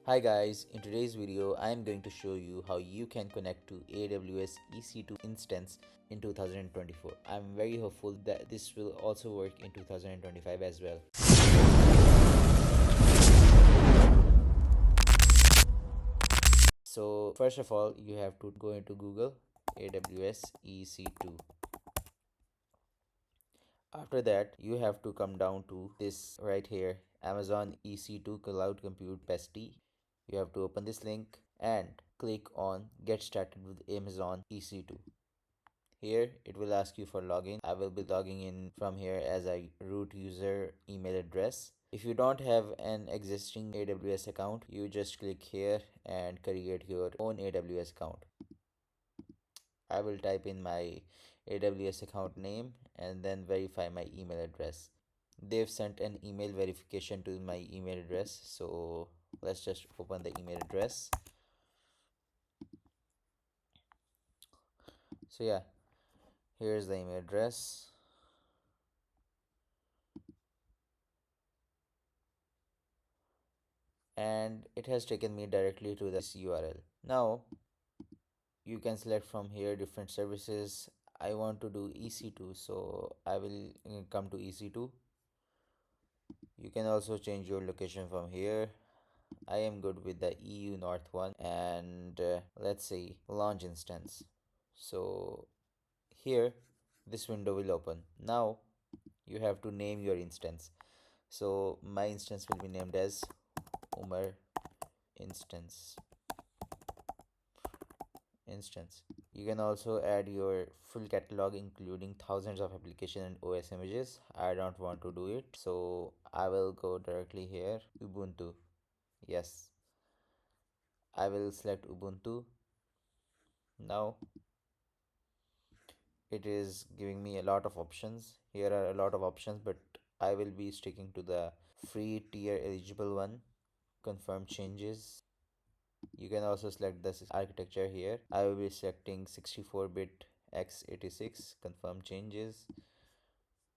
Hi guys, in today's video I am going to show you how you can connect to AWS EC2 instance in 2024. I'm very hopeful that this will also work in 2025 as well. So first of all, you have to go into Google AWS EC2. After that, you have to come down to this right here, Amazon EC2 Cloud Compute Bestie. You have to open this link and click on Get Started with Amazon EC2. Here it will ask you for login. I will be logging in from here as a root user email address. If you don't have an existing AWS account, you just click here and create your own AWS account. I will type in my AWS account name and then verify my email address. They've sent an email verification to my email address, so let's just open the email address. So yeah, here's the email address. And it has taken me directly to this URL. Now you can select from here different services. I want to do EC2, so I will come to EC2. You can also change your location from here. I am good with the EU North one, and let's say launch instance. So here this window will open. Now you have to name your instance. So my instance will be named as Umar instance. You can also add your full catalog including thousands of application and OS images. I don't want to do it, so I will go directly here, Ubuntu. Yes, I will select Ubuntu. Now it is giving me a lot of options. Here are a lot of options, but I will be sticking to the free tier eligible one. Confirm changes. You can also select this architecture here. I will be selecting 64-bit x86. Confirm changes.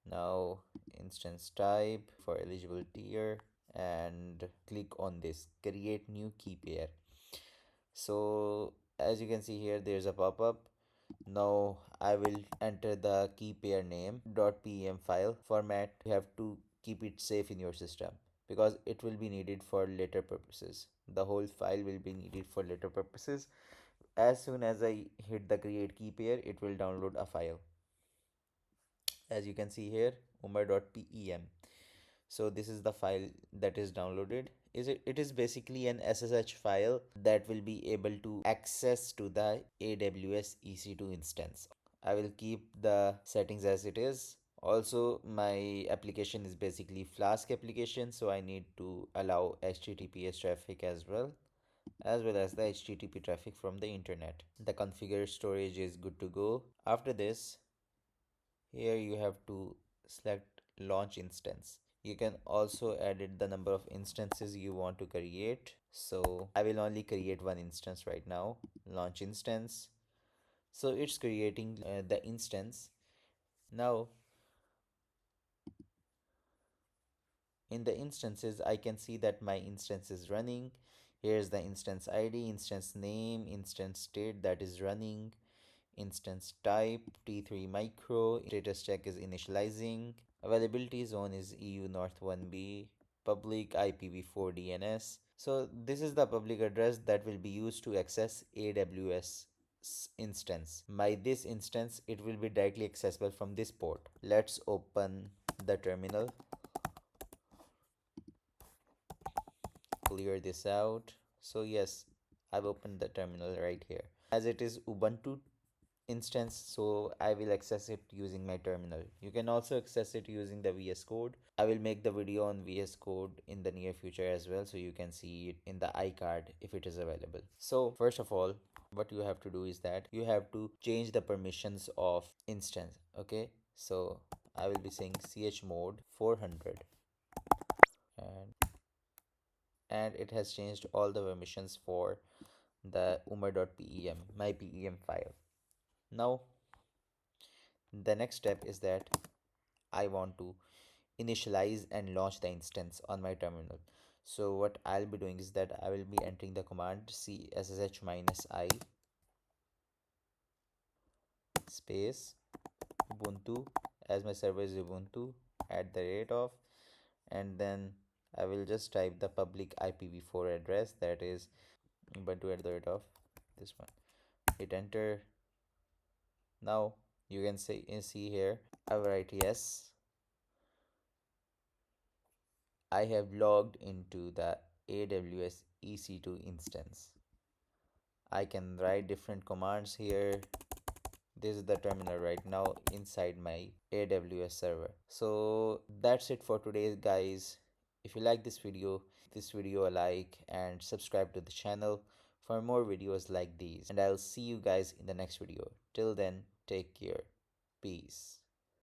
Now instance type for eligible tier, and click on this create new key pair. So as you can see here, there's a pop-up. Now I will enter the key pair name .pem file format. You have to keep it safe in your system because it will be needed for later purposes. The whole file will be needed for later purposes. As soon as I hit the create key pair, it will download a file. As you can see here, umar.pem. So this is the file that is downloaded. It is basically an SSH file that will be able to access to the AWS EC2 instance. I will keep the settings as it is. Also, my application is basically Flask application, so I need to allow HTTPS traffic as well as the HTTP traffic from the internet. The configure storage is good to go. After this, here you have to select launch instance. You can also edit the number of instances you want to create. So I will only create one instance right now. Launch instance. So it's creating the instance. Now in the instances, I can see that my instance is running. Here's the instance ID, instance name, instance state that is running, instance type T3 micro, status check is initializing, availability zone is EU North 1B, public IPv4 DNS. So this is the public address that will be used to access AWS instance. By this instance, it will be directly accessible from this port. Let's open the terminal, clear this out. So yes, I've opened the terminal right here. As it is Ubuntu instance, so I will access it using my terminal. You can also access it using the VS Code. I will make the video on VS Code in the near future as well, so you can see it in the iCard if it is available. So first of all, what you have to do is that you have to change the permissions of instance. Okay, so I will be saying chmod 400, and it has changed all the permissions for the umar.pem, my pem file. Now the next step is that I want to initialize and launch the instance on my terminal. So what I'll be doing is that I will be entering the command cSSH minus I space Ubuntu, as my server is Ubuntu, at the rate of, and then I will just type the public IPv4 address, that is Ubuntu at the rate of this one. Hit enter. Now you can see here I will write yes, I have logged into the AWS EC2 instance. I can write different commands here. This is the terminal right now inside my AWS server. So that's it for today, guys. If you like this video a like and subscribe to the channel for more videos like these, and I'll see you guys in the next video. Till then, take care. Peace.